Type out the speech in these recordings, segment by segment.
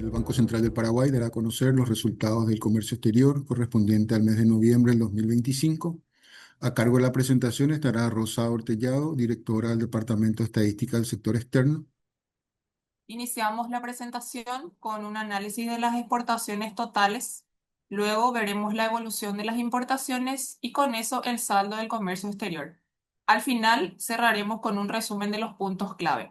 El Banco Central del Paraguay dará a conocer los resultados del comercio exterior correspondiente al mes de noviembre del 2025. A cargo de la presentación estará Rosa Ortellado, directora del Departamento de Estadística del Sector Externo. Iniciamos la presentación con un análisis de las exportaciones totales. Luego veremos la evolución de las importaciones y con eso el saldo del comercio exterior. Al final cerraremos con un resumen de los puntos clave.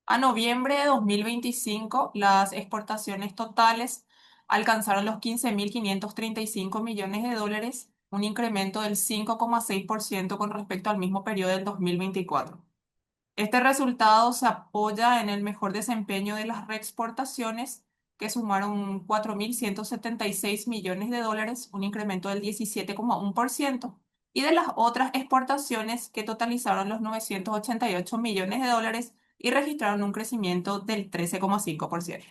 A noviembre de 2025, las exportaciones totales alcanzaron los 15.535 millones de dólares, un incremento del 5,6% con respecto al mismo periodo del 2024. Este resultado se apoya en el mejor desempeño de las reexportaciones, que sumaron 4.176 millones de dólares, un incremento del 17,1%, y de las otras exportaciones, que totalizaron los 988 millones de dólares y registraron un crecimiento del 13,5%.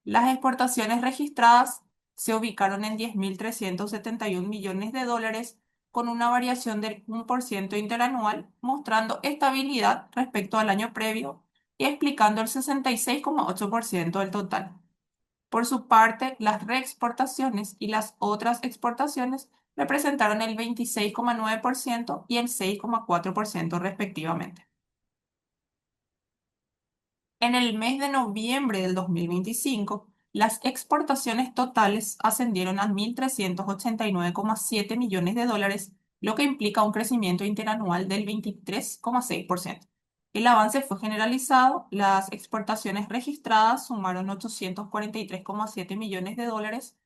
Las exportaciones registradas se ubicaron en 10.371 millones de dólares, con una variación del 1% interanual, mostrando estabilidad respecto al año previo y explicando el 66,8% del total. Por su parte, las reexportaciones y las otras exportaciones representaron el 26,9% y el 6,4% respectivamente. En el mes de noviembre del 2025, las exportaciones totales ascendieron a 1.389,7 millones de dólares, lo que implica un crecimiento interanual del 23,6%. El avance fue generalizado. Las exportaciones registradas sumaron 843,7 millones de dólares,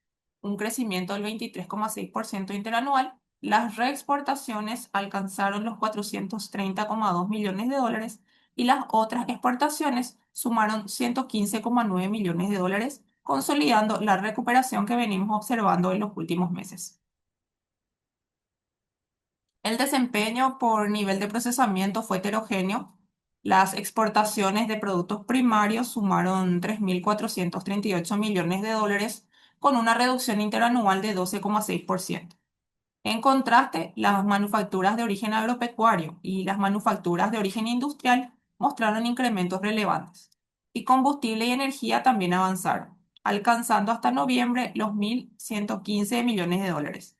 un crecimiento del 23,6% interanual. Las reexportaciones alcanzaron los 430,2 millones de dólares y las otras exportaciones sumaron 115,9 millones de dólares, consolidando la recuperación que venimos observando en los últimos meses. El desempeño por nivel de procesamiento fue heterogéneo. Las exportaciones de productos primarios sumaron 3.438 millones de dólares, con una reducción interanual de 12,6%. En contraste, las manufacturas de origen agropecuario y las manufacturas de origen industrial mostraron incrementos relevantes. Y combustible y energía también avanzaron, alcanzando hasta noviembre los 1.115 millones de dólares.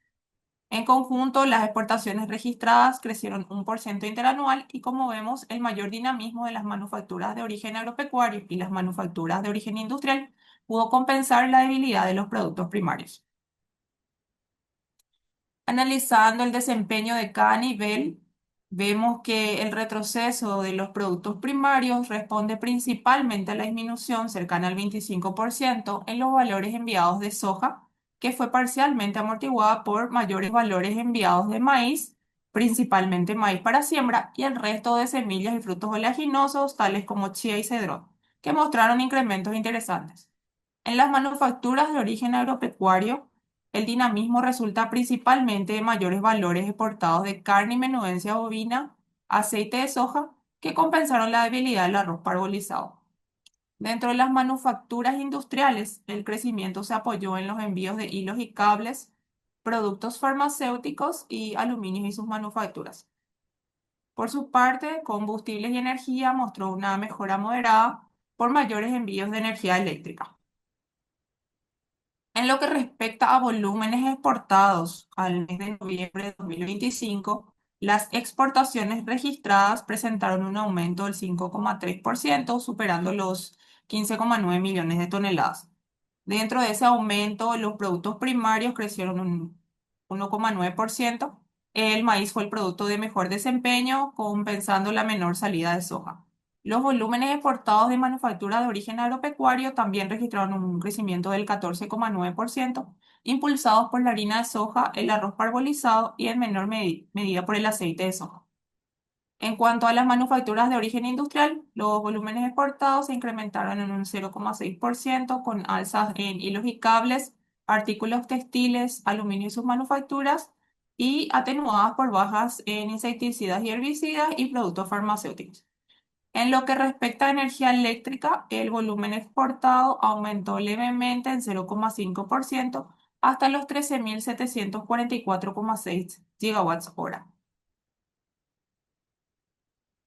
En conjunto, las exportaciones registradas crecieron 1% interanual y, como vemos, el mayor dinamismo de las manufacturas de origen agropecuario y las manufacturas de origen industrial pudo compensar la debilidad de los productos primarios. Analizando el desempeño de cada nivel, vemos que el retroceso de los productos primarios responde principalmente a la disminución cercana al 25% en los valores enviados de soja, que fue parcialmente amortiguada por mayores valores enviados de maíz, principalmente maíz para siembra, y el resto de semillas y frutos oleaginosos, tales como chía y cedrón, que mostraron incrementos interesantes. En las manufacturas de origen agropecuario, el dinamismo resulta principalmente de mayores valores exportados de carne y menudencia bovina, aceite de soja, que compensaron la debilidad del arroz parbolizado. Dentro de las manufacturas industriales, el crecimiento se apoyó en los envíos de hilos y cables, productos farmacéuticos y aluminio y sus manufacturas. Por su parte, combustibles y energía mostró una mejora moderada por mayores envíos de energía eléctrica. En lo que respecta a volúmenes exportados al mes de noviembre de 2025, las exportaciones registradas presentaron un aumento del 5,3%, superando los 15,9 millones de toneladas. Dentro de ese aumento, los productos primarios crecieron un 1,9%. El maíz fue el producto de mejor desempeño, compensando la menor salida de soja. Los volúmenes exportados de manufactura de origen agropecuario también registraron un crecimiento del 14,9%, impulsados por la harina de soja, el arroz parbolizado y en menor medida por el aceite de soja. En cuanto a las manufacturas de origen industrial, los volúmenes exportados se incrementaron en un 0,6%, con alzas en hilos y cables, artículos textiles, aluminio y sus manufacturas, y atenuadas por bajas en insecticidas y herbicidas y productos farmacéuticos. En lo que respecta a energía eléctrica, el volumen exportado aumentó levemente en 0,5% hasta los 13.744,6 gigawatts hora.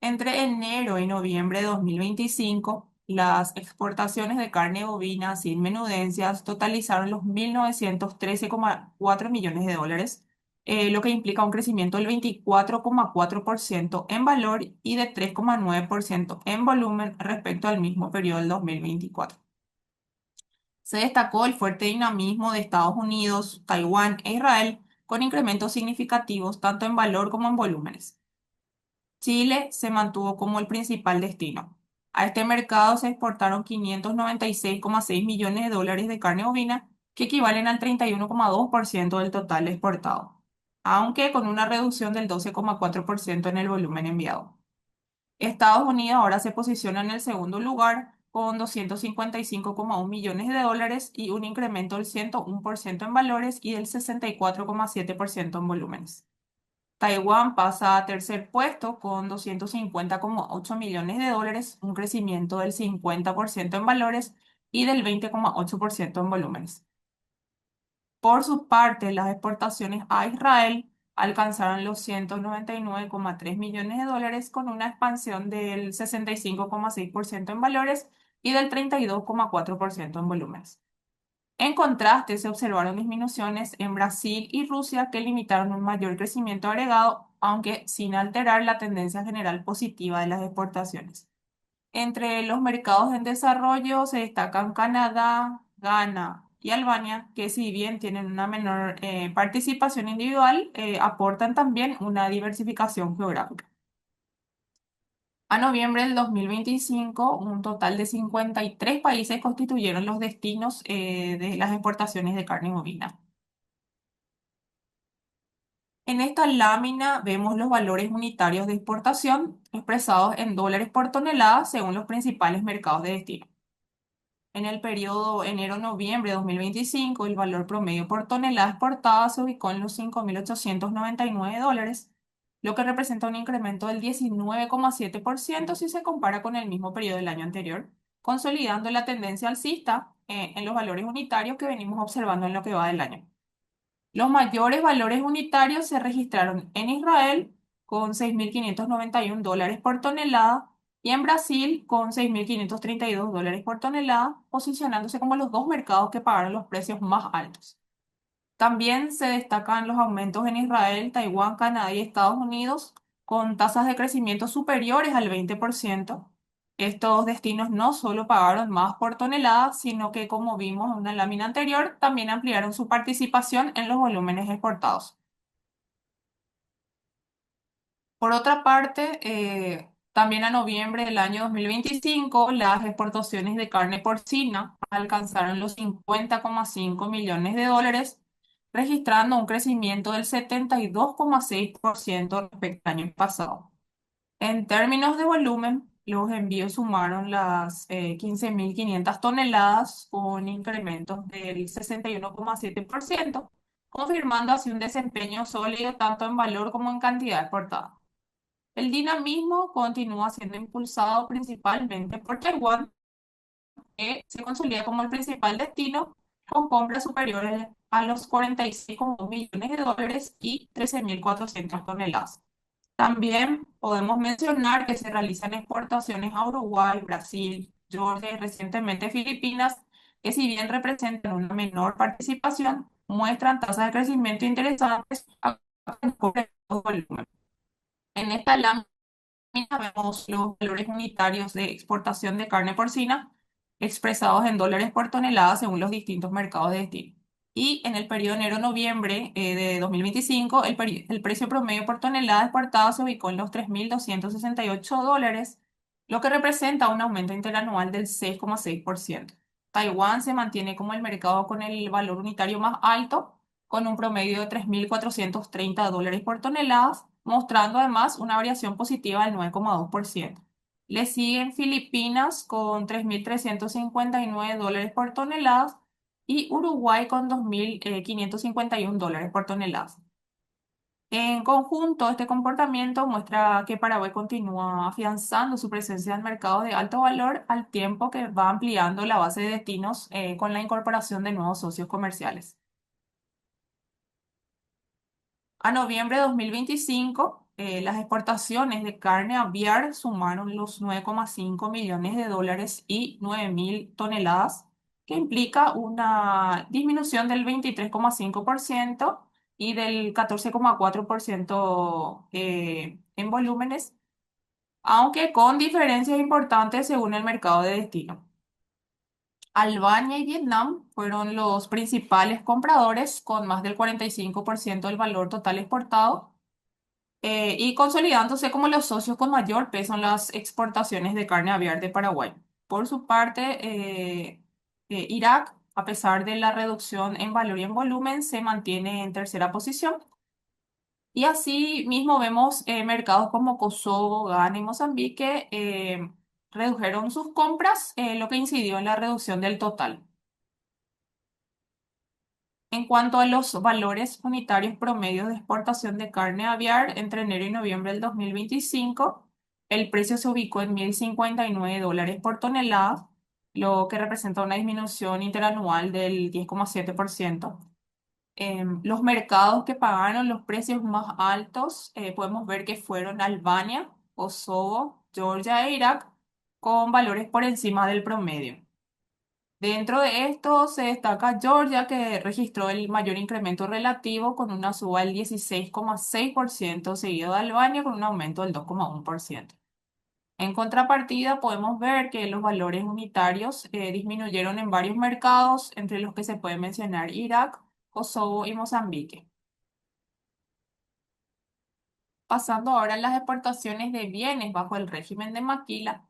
Entre enero y noviembre de 2025, Las exportaciones de carne bovina sin menudencias totalizaron los 1.913,4 millones de dólares, lo que implica un crecimiento del 24,4% en valor y de 3,9% en volumen respecto al mismo periodo del 2024. Se destacó el fuerte dinamismo de Estados Unidos, Taiwán e Israel, con incrementos significativos tanto en valor como en volúmenes. Chile se mantuvo como el principal destino. A este mercado se exportaron 596,6 millones de dólares de carne bovina, que equivalen al 31,2% del total exportado, aunque con una reducción del 12,4% en el volumen enviado. Estados Unidos ahora se posiciona en el segundo lugar con 255,1 millones de dólares y un incremento del 101% en valores y del 64,7% en volúmenes. Taiwán pasa a tercer puesto con 250,8 millones de dólares, un crecimiento del 50% en valores y del 20,8% en volúmenes. Por su parte, las exportaciones a Israel alcanzaron los 199,3 millones de dólares con una expansión del 65,6% en valores y del 32,4% en volúmenes. En contraste, se observaron disminuciones en Brasil y Rusia que limitaron un mayor crecimiento agregado, aunque sin alterar la tendencia general positiva de las exportaciones. Entre los mercados en desarrollo se destacan Canadá, Ghana y Albania, que si bien tienen una menor participación individual, aportan también una diversificación geográfica. A noviembre del 2025, un total de 53 países constituyeron los destinos de las exportaciones de carne bovina. En esta lámina vemos los valores unitarios de exportación expresados en dólares por tonelada según los principales mercados de destino. En el periodo enero-noviembre de 2025, el valor promedio por tonelada exportada se ubicó en los 5.899 dólares, lo que representa un incremento del 19,7% si se compara con el mismo periodo del año anterior, consolidando la tendencia alcista en los valores unitarios que venimos observando en lo que va del año. Los mayores valores unitarios se registraron en Israel con 6.591 dólares por tonelada y en Brasil con 6.532 dólares por tonelada, posicionándose como los dos mercados que pagaron los precios más altos. También se destacan los aumentos en Israel, Taiwán, Canadá y Estados Unidos, con tasas de crecimiento superiores al 20%. Estos destinos no solo pagaron más por tonelada, sino que, como vimos en una lámina anterior, también ampliaron su participación en los volúmenes exportados. Por otra parte, también a noviembre del año 2025, las exportaciones de carne porcina alcanzaron los 50,5 millones de dólares, registrando un crecimiento del 72,6% respecto al año pasado. En términos de volumen, los envíos sumaron las 15.500 toneladas con incrementos del 61,7%, confirmando así un desempeño sólido tanto en valor como en cantidad exportada. El dinamismo continúa siendo impulsado principalmente por Taiwán, que se consolida como el principal destino con compras superiores a los 46,1 millones de dólares y 13.400 toneladas. También podemos mencionar que se realizan exportaciones a Uruguay, Brasil, Georgia y recientemente Filipinas, que si bien representan una menor participación, muestran tasas de crecimiento interesantes a volumen. En esta lámina vemos los valores unitarios de exportación de carne porcina expresados en dólares por tonelada según los distintos mercados de destino. Y en el periodo enero-noviembre de 2025, el precio promedio por tonelada exportada se ubicó en los 3.268 dólares, lo que representa un aumento interanual del 6,6%. Taiwán se mantiene como el mercado con el valor unitario más alto, con un promedio de 3.430 dólares por tonelada, mostrando además una variación positiva del 9,2%. Le siguen Filipinas con 3.359 dólares por tonelada y Uruguay con 2.551 dólares por tonelada. En conjunto, este comportamiento muestra que Paraguay continúa afianzando su presencia en mercados de alto valor al tiempo que va ampliando la base de destinos con la incorporación de nuevos socios comerciales. A noviembre de 2025, las exportaciones de carne aviar sumaron los 9,5 millones de dólares y 9.000 toneladas, que implica una disminución del 23,5% y del 14,4% en volúmenes, aunque con diferencias importantes según el mercado de destino. Albania y Vietnam fueron los principales compradores con más del 45% del valor total exportado y consolidándose como los socios con mayor peso en las exportaciones de carne aviar de Paraguay. Por su parte, Irak, a pesar de la reducción en valor y en volumen, se mantiene en tercera posición. Y así mismo vemos mercados como Kosovo, Ghana y Mozambique redujeron sus compras, lo que incidió en la reducción del total. En cuanto a los valores unitarios promedios de exportación de carne aviar entre enero y noviembre del 2025, el precio se ubicó en $1.059 por tonelada, lo que representa una disminución interanual del 10,7%. Los mercados que pagaron los precios más altos, podemos ver que fueron Albania, Kosovo, Georgia e Irak, con valores por encima del promedio. Dentro de esto se destaca Georgia, que registró el mayor incremento relativo con una suba del 16,6%, seguido de Albania con un aumento del 2,1%. En contrapartida, podemos ver que los valores unitarios disminuyeron en varios mercados, entre los que se puede mencionar Irak, Kosovo y Mozambique. Pasando ahora a las exportaciones de bienes bajo el régimen de maquila,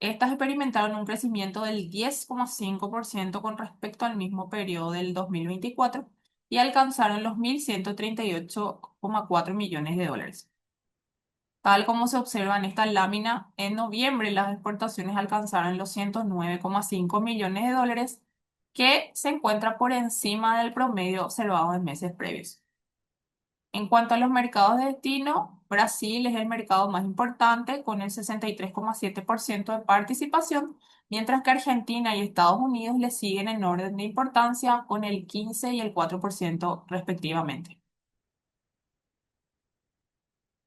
estas experimentaron un crecimiento del 10,5% con respecto al mismo periodo del 2024 y alcanzaron los 1.138,4 millones de dólares. Tal como se observa en esta lámina, en noviembre las exportaciones alcanzaron los 109,5 millones de dólares, que se encuentra por encima del promedio observado en meses previos. En cuanto a los mercados de destino, Brasil es el mercado más importante con el 63,7% de participación, mientras que Argentina y Estados Unidos le siguen en orden de importancia con el 15 y el 4% respectivamente.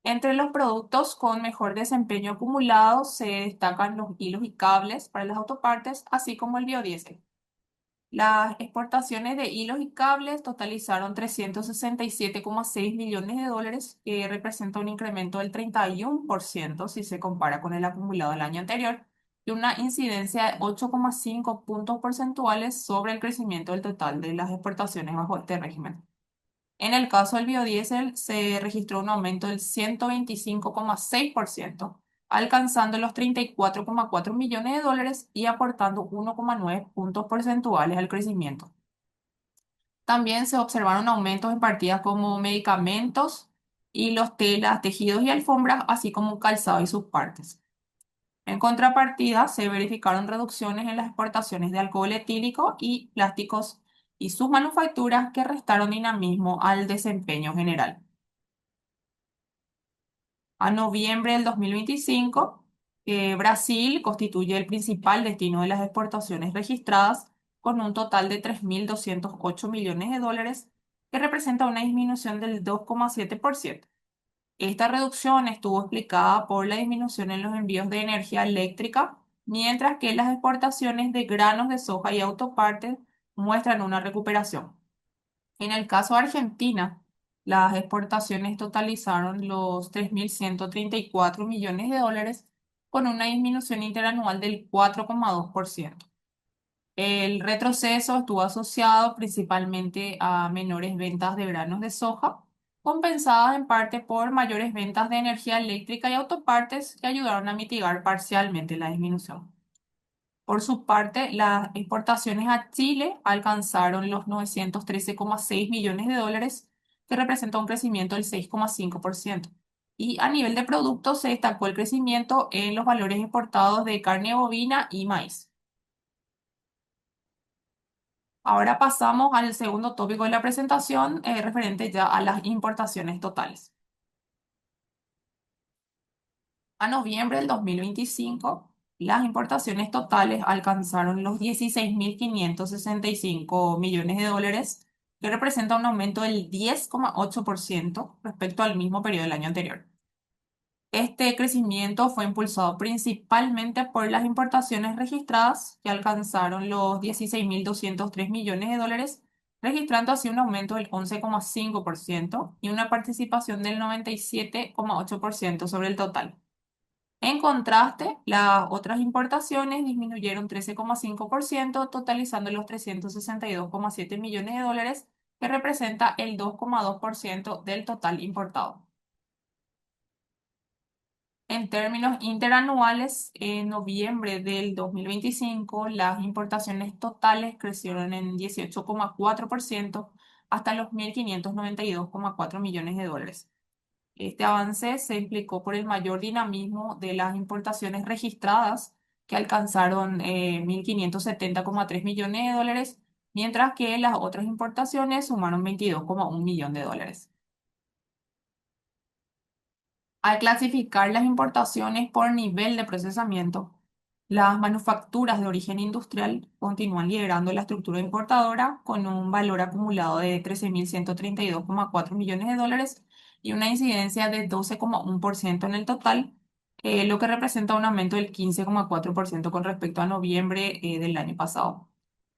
Entre los productos con mejor desempeño acumulado se destacan los hilos y cables para las autopartes, así como el biodiesel. Las exportaciones de hilos y cables totalizaron 367,6 millones de dólares, que representa un incremento del 31% si se compara con el acumulado del año anterior, y una incidencia de 8,5 puntos porcentuales sobre el crecimiento del total de las exportaciones bajo este régimen. En el caso del biodiesel, se registró un aumento del 125,6%, alcanzando los 34,4 millones de dólares y aportando 1,9 puntos porcentuales al crecimiento. También se observaron aumentos en partidas como medicamentos, hilos, telas, tejidos y alfombras, así como calzado y sus partes. En contrapartida, se verificaron reducciones en las exportaciones de alcohol etílico y plásticos y sus manufacturas, que restaron dinamismo al desempeño general. A noviembre del 2025, Brasil constituye el principal destino de las exportaciones registradas, con un total de 3.208 millones de dólares, que representa una disminución del 2,7%. Esta reducción estuvo explicada por la disminución en los envíos de energía eléctrica, mientras que las exportaciones de granos de soja y autopartes muestran una recuperación. En el caso de Argentina, las exportaciones totalizaron los 3.134 millones de dólares, con una disminución interanual del 4,2%. El retroceso estuvo asociado principalmente a menores ventas de granos de soja, compensadas en parte por mayores ventas de energía eléctrica y autopartes, que ayudaron a mitigar parcialmente la disminución. Por su parte, las exportaciones a Chile alcanzaron los 913,6 millones de dólares, que representa un crecimiento del 6,5%. Y a nivel de productos se destacó el crecimiento en los valores exportados de carne bovina y maíz. Ahora pasamos al segundo tópico de la presentación, referente ya a las importaciones totales. A noviembre del 2025, las importaciones totales alcanzaron los 16.565 millones de dólares, que representa un aumento del 10,8% respecto al mismo periodo del año anterior. Este crecimiento fue impulsado principalmente por las importaciones registradas, que alcanzaron los 16.203 millones de dólares, registrando así un aumento del 11,5% y una participación del 97,8% sobre el total. En contraste, las otras importaciones disminuyeron 13,5%, totalizando los 362,7 millones de dólares, que representa el 2,2% del total importado. En términos interanuales, en noviembre del 2025, las importaciones totales crecieron en 18,4% hasta los 1.592,4 millones de dólares. Este avance se implicó por el mayor dinamismo de las importaciones registradas, que alcanzaron 1.570,3 millones de dólares, mientras que las otras importaciones sumaron 22,1 millones de dólares. Al clasificar las importaciones por nivel de procesamiento, las manufacturas de origen industrial continúan liderando la estructura importadora con un valor acumulado de 13.132,4 millones de dólares y una incidencia de 12,1% en el total, lo que representa un aumento del 15,4% con respecto a noviembre del año pasado.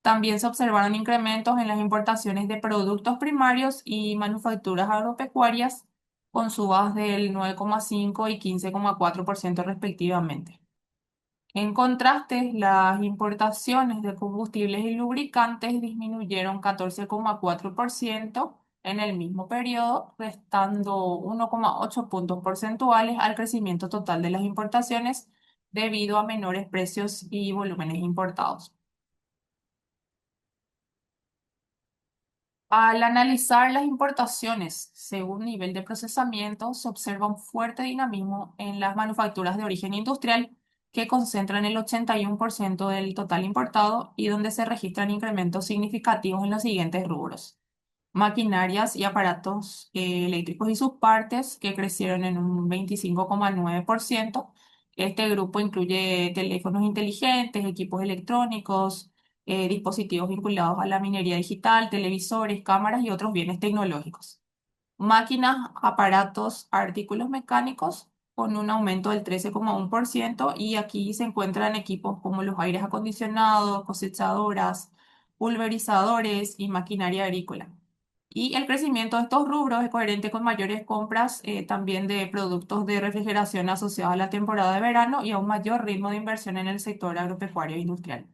También se observaron incrementos en las importaciones de productos primarios y manufacturas agropecuarias con subas del 9,5 y 15,4% respectivamente. En contraste, las importaciones de combustibles y lubricantes disminuyeron 14,4% en el mismo periodo, restando 1,8 puntos porcentuales al crecimiento total de las importaciones debido a menores precios y volúmenes importados. Al analizar las importaciones según nivel de procesamiento, se observa un fuerte dinamismo en las manufacturas de origen industrial, que concentran el 81% del total importado y donde se registran incrementos significativos en los siguientes rubros: maquinarias y aparatos eléctricos y sus partes, que crecieron en un 25,9%. Este grupo incluye teléfonos inteligentes, equipos electrónicos, dispositivos vinculados a la minería digital, televisores, cámaras y otros bienes tecnológicos. Máquinas, aparatos, artículos mecánicos con un aumento del 13,1%, y aquí se encuentran equipos como los aires acondicionados, cosechadoras, pulverizadores y maquinaria agrícola. Y el crecimiento de estos rubros es coherente con mayores compras también de productos de refrigeración asociados a la temporada de verano y a un mayor ritmo de inversión en el sector agropecuario e industrial.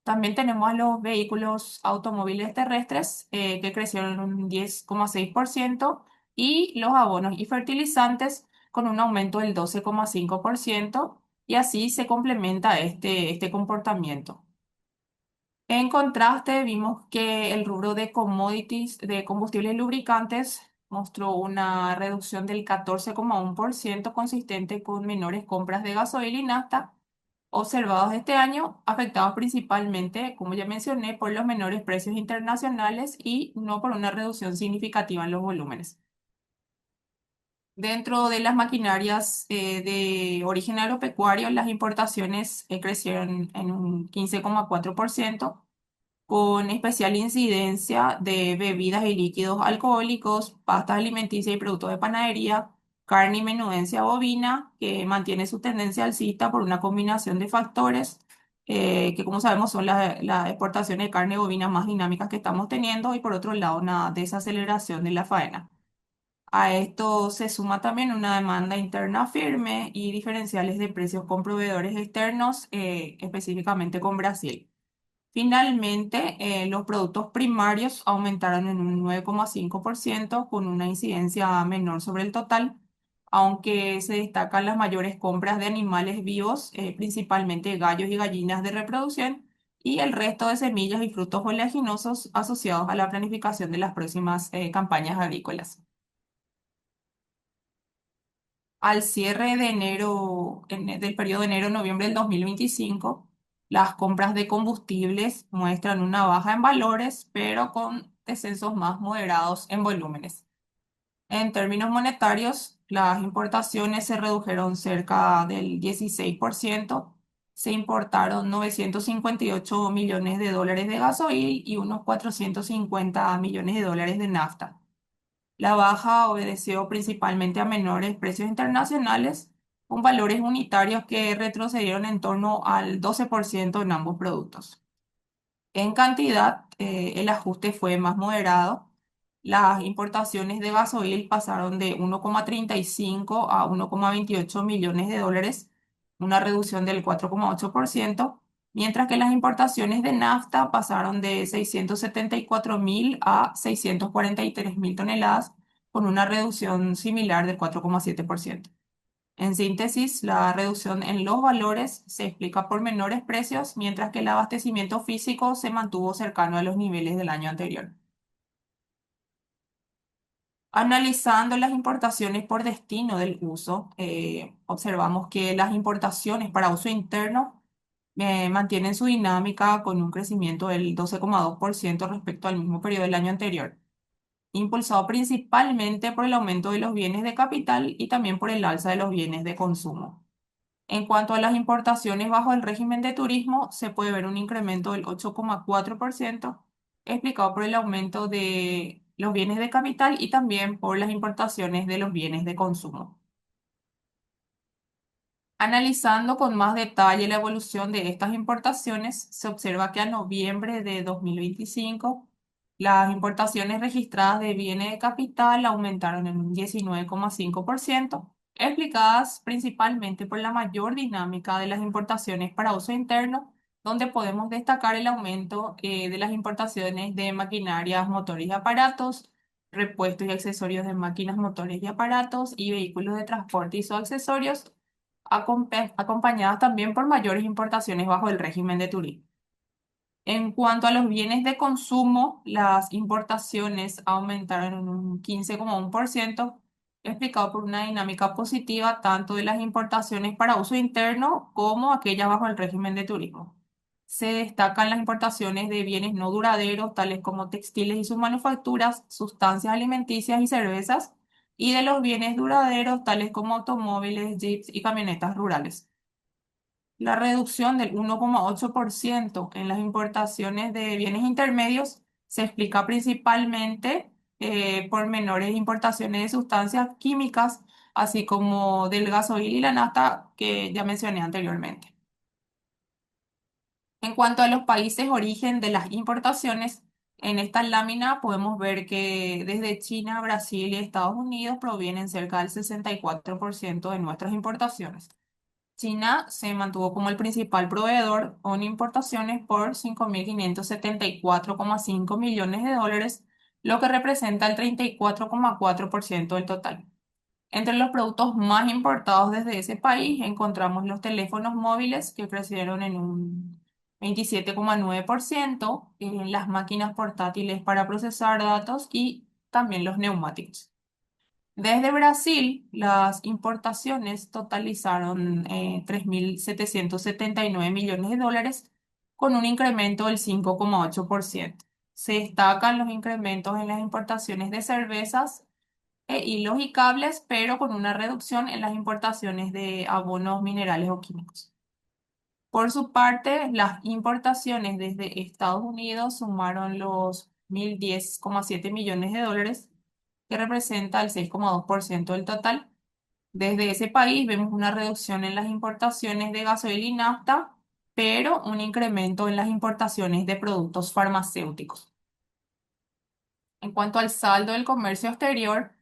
También tenemos a los vehículos automóviles terrestres, que crecieron un 10,6%, y los abonos y fertilizantes con un aumento del 12,5%, y así se complementa este comportamiento. En contraste, vimos que el rubro de commodities, de combustibles y lubricantes, mostró una reducción del 14,1%, consistente con menores compras de gasoil y nafta observados este año, afectados principalmente, como ya mencioné, por los menores precios internacionales y no por una reducción significativa en los volúmenes. Dentro de las maquinarias de origen agropecuario, las importaciones crecieron en un 15,4%, con especial incidencia de bebidas y líquidos alcohólicos, pastas alimenticias y productos de panadería, carne y menudencia bovina, que mantiene su tendencia alcista por una combinación de factores, que como sabemos son las exportaciones de carne bovina más dinámicas que estamos teniendo, y por otro lado una desaceleración de la faena. A esto se suma también una demanda interna firme y diferenciales de precios con proveedores externos, específicamente con Brasil. Finalmente, los productos primarios aumentaron en un 9,5%, con una incidencia menor sobre el total, aunque se destacan las mayores compras de animales vivos, principalmente gallos y gallinas de reproducción, y el resto de semillas y frutos oleaginosos asociados a la planificación de las próximas campañas agrícolas. Al cierre de enero, del periodo de enero-noviembre del 2025, las compras de combustibles muestran una baja en valores, pero con descensos más moderados en volúmenes. En términos monetarios, las importaciones se redujeron cerca del 16%. Se importaron 958 millones de dólares de gasoil y unos 450 millones de dólares de nafta. La baja obedeció principalmente a menores precios internacionales, con valores unitarios que retrocedieron en torno al 12% en ambos productos. En cantidad, el ajuste fue más moderado. Las importaciones de gasoil pasaron de 1,35 a 1,28 millones de dólares, una reducción del 4,8%, mientras que las importaciones de nafta pasaron de 674.000 a 643.000 toneladas, con una reducción similar del 4,7%. En síntesis, la reducción en los valores se explica por menores precios, mientras que el abastecimiento físico se mantuvo cercano a los niveles del año anterior. Analizando las importaciones por destino del uso, observamos que las importaciones para uso interno mantienen su dinámica con un crecimiento del 12,2% respecto al mismo periodo del año anterior, impulsado principalmente por el aumento de los bienes de capital y también por el alza de los bienes de consumo. En cuanto a las importaciones bajo el régimen de turismo, se puede ver un incremento del 8,4%, explicado por el aumento de los bienes de capital y también por las importaciones de los bienes de consumo. Analizando con más detalle la evolución de estas importaciones, se observa que a noviembre de 2025, las importaciones registradas de bienes de capital aumentaron en un 19,5%, explicadas principalmente por la mayor dinámica de las importaciones para uso interno, donde podemos destacar el aumento de las importaciones de maquinarias, motores y aparatos, repuestos y accesorios de máquinas, motores y aparatos y vehículos de transporte y sus accesorios acompañadas también por mayores importaciones bajo el régimen de turismo. En cuanto a los bienes de consumo, las importaciones aumentaron en un 15,1%, explicado por una dinámica positiva tanto de las importaciones para uso interno como aquellas bajo el régimen de turismo. Se destacan las importaciones de bienes no duraderos, tales como textiles y sus manufacturas, sustancias alimenticias y cervezas, y de los bienes duraderos, tales como automóviles, jeeps y camionetas rurales. La reducción del 1,8% en las importaciones de bienes intermedios se explica principalmente por menores importaciones de sustancias químicas, así como del gasoil y la nafta que ya mencioné anteriormente. En cuanto a los países origen de las importaciones, en esta lámina podemos ver que desde China, Brasil y Estados Unidos provienen cerca del 64% de nuestras importaciones. China se mantuvo como el principal proveedor con importaciones por 5.574,5 millones de dólares, lo que representa el 34,4% del total. Entre los productos más importados desde ese país encontramos los teléfonos móviles, que crecieron en un 27,9%, en las máquinas portátiles para procesar datos y también los neumáticos. Desde Brasil, las importaciones totalizaron 3.779 millones de dólares, con un incremento del 5,8%. Se destacan los incrementos en las importaciones de cervezas, hilos y cables, pero con una reducción en las importaciones de abonos minerales o químicos. Por su parte, las importaciones desde Estados Unidos sumaron los 1.010,7 millones de dólares, que representa el 6,2% del total. Desde ese país vemos una reducción en las importaciones de gasoil y nafta, pero un incremento en las importaciones de productos farmacéuticos. En cuanto al saldo del comercio exterior,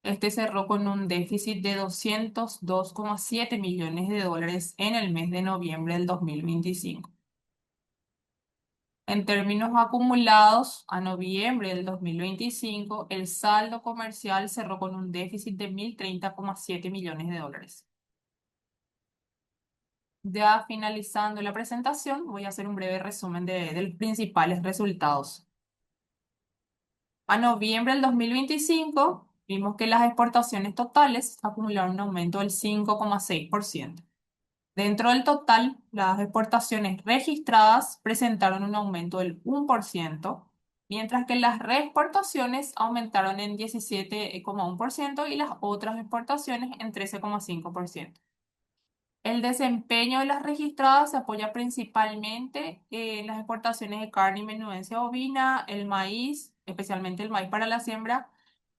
este cerró con un déficit de 202,7 millones de dólares en el mes de noviembre del 2025. En términos acumulados, a noviembre del 2025, el saldo comercial cerró con un déficit de 1.030,7 millones de dólares. Ya finalizando la presentación, voy a hacer un breve resumen de los principales resultados. A noviembre del 2025, vimos que las exportaciones totales acumularon un aumento del 5,6%. Dentro del total, las exportaciones registradas presentaron un aumento del 1%, mientras que las reexportaciones aumentaron en 17,1% y las otras exportaciones en 13,5%. El desempeño de las registradas se apoya principalmente en las exportaciones de carne y menudencia bovina, el maíz, especialmente el maíz para la siembra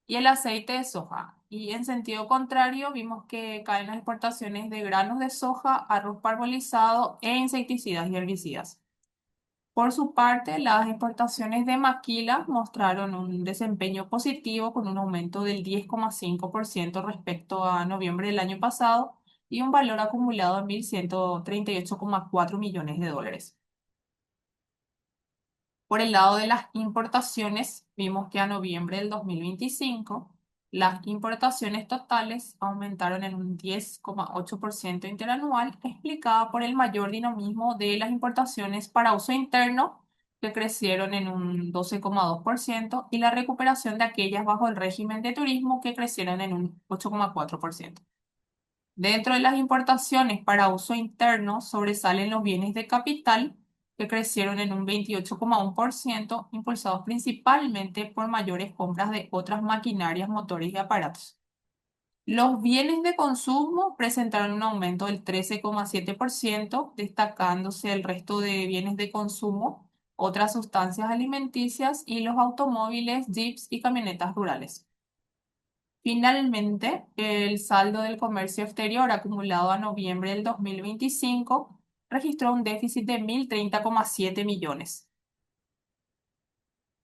y el aceite de soja. Y en sentido contrario, vimos que caen las exportaciones de granos de soja, arroz parbolizado e insecticidas y herbicidas. Por su parte, las exportaciones de maquila mostraron un desempeño positivo con un aumento del 10,5% respecto a noviembre del año pasado y un valor acumulado de 1.138,4 millones de dólares. Por el lado de las importaciones, vimos que a noviembre del 2025 las importaciones totales aumentaron en un 10,8% interanual, explicada por el mayor dinamismo de las importaciones para uso interno, que crecieron en un 12,2%, y la recuperación de aquellas bajo el régimen de turismo, que crecieron en un 8,4%. Dentro de las importaciones para uso interno sobresalen los bienes de capital, que crecieron en un 28,1%, impulsados principalmente por mayores compras de otras maquinarias, motores y aparatos. Los bienes de consumo presentaron un aumento del 13,7%, destacándose el resto de bienes de consumo, otras sustancias alimenticias y los automóviles, jeeps y camionetas rurales. Finalmente, el saldo del comercio exterior acumulado a noviembre del 2025 registró un déficit de 1.030,7 millones.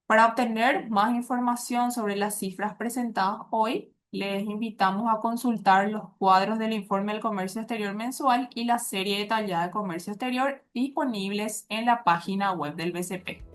Para obtener más información sobre las cifras presentadas hoy, les invitamos a consultar los cuadros del informe del comercio exterior mensual y la serie detallada de comercio exterior disponibles en la página web del BCP.